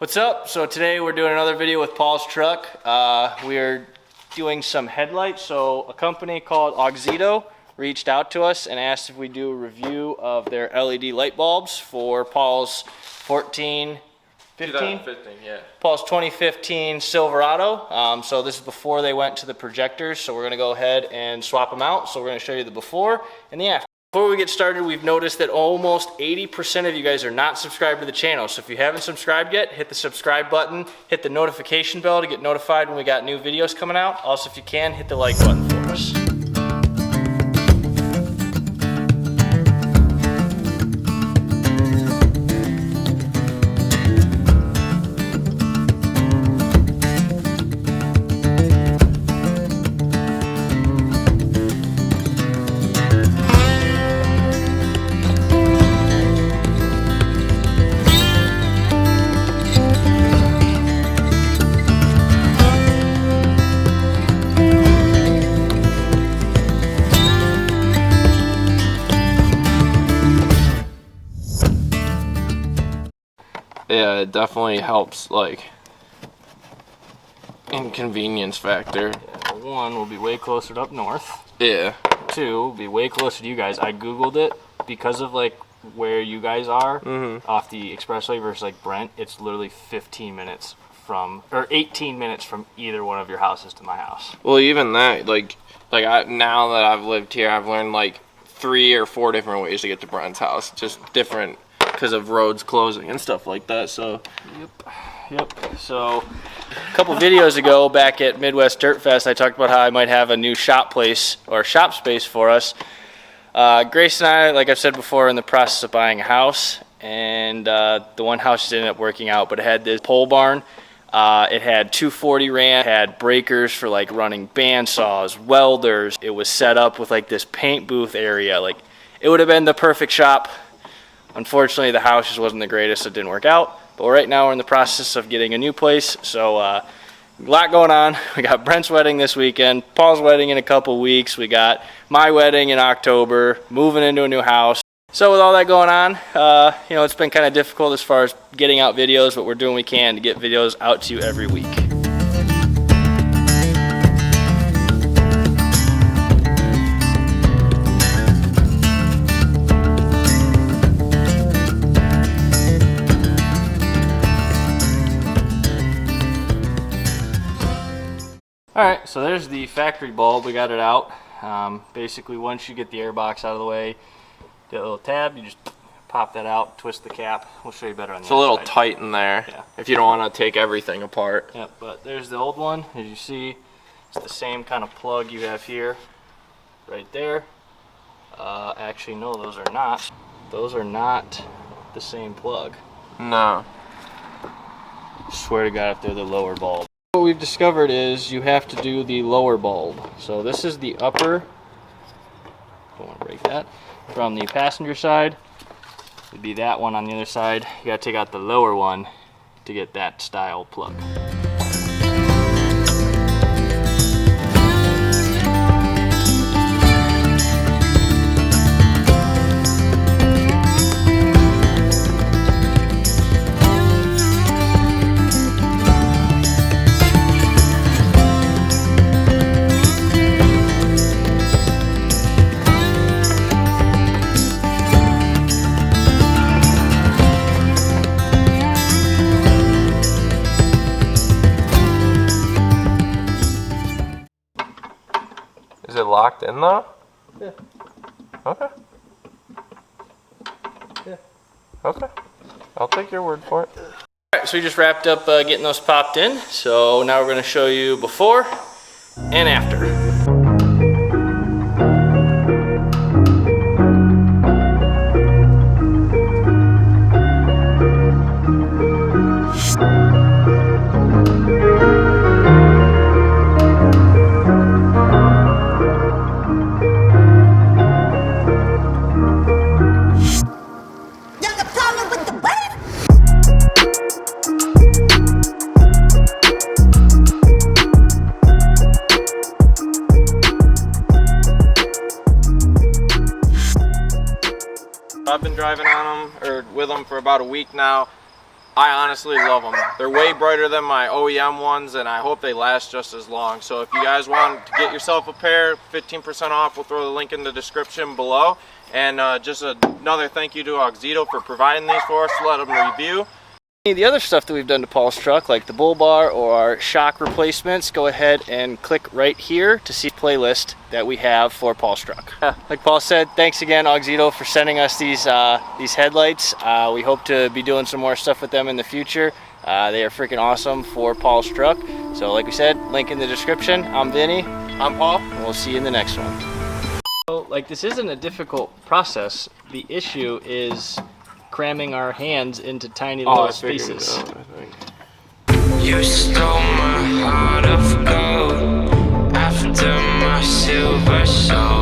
What's up? So today we're doing another video with Paul's truck. We are doing some headlights. So a company called Auxito reached out to us and asked if we do a review of their LED light bulbs for Paul's 2015, yeah. Paul's 2015 Silverado. So this is before they went to the projectors. So we're gonna go ahead and swap them out. So we're gonna show you the before and the after. Before we get started, we've noticed that almost 80% of you guys are not subscribed to the channel. So if you haven't subscribed yet, hit the subscribe button, hit the notification bell to get notified when we got new videos coming out. Also, if you can, hit the like button for us. Yeah, it definitely helps, like, inconvenience factor. Yeah, one will be way closer to up north. Yeah. Two will be way closer to you guys. I Googled it because of, like, where you guys are off the expressway versus, like, Brent. It's literally 15 minutes from, or 18 minutes from either one of your houses to my house. Well, even that, now that I've lived here, I've learned, like, 3 or 4 different ways to get to Brent's house. Just different because of roads closing and stuff like that. So Yep. So a couple videos ago back at Midwest Dirt Fest, I talked about how I might have a new shop place or shop space for us. Grace and I, like I've said before, are in the process of buying a house, and the one house just ended up working out, but it had this pole barn. It had 240 ram, had breakers for like running bandsaws, welders. It was set up with like this paint booth area. Like, it would have been the perfect shop. Unfortunately, the house just wasn't the greatest, so it didn't work out. But right now we're in the process of getting a new place, so a lot going on. We got Brent's wedding this weekend, Paul's wedding in a couple weeks, we got my wedding in October, moving into a new house. So with all that going on, it's been kind of difficult as far as getting out videos, but we're doing what we can to get videos out to you every week. Alright, so there's the factory bulb. We got it out. Basically, once you get the air box out of the way, the little tab, you just pop that out, twist the cap. We'll show you better on the it's a little tight in there, yeah, if you don't want to take everything apart. Yep, but there's the old one. As you see, it's the same kind of plug you have here, right there. Actually, no, those are not. Those are not the same plug. No. Swear to God if they're the lower bulb. What we've discovered is you have to do the lower bulb. So this is the upper, don't want to break that, from the passenger side. It'd be that one on the other side. You gotta take out the lower one to get that style plug. Is it locked in though? Yeah. Okay. Yeah. Okay. I'll take your word for it. Alright, so we just wrapped up getting those popped in. So now we're going to show you before and after. I've been driving on them, or with them, for about a week now. I honestly love them. They're way brighter than my OEM ones, and I hope they last just as long. So if you guys want to get yourself a pair, 15% off, we'll throw the link in the description below. And just another thank you to Oxito for providing these for us to let them review. The other stuff that we've done to Paul's truck, like the bull bar or our shock replacements, go ahead and click right here to see the playlist that we have for Paul's truck. Like Paul said, thanks again, Oxito, for sending us these headlights. We hope to be doing some more stuff with them in the future. They are freaking awesome for Paul's truck. So like we said, link in the description. I'm Vinny. I'm Paul. And we'll see you in the next one. So, like, this isn't a difficult process. The issue is cramming our hands into tiny little spaces. You stole my heart of gold after my silver soul.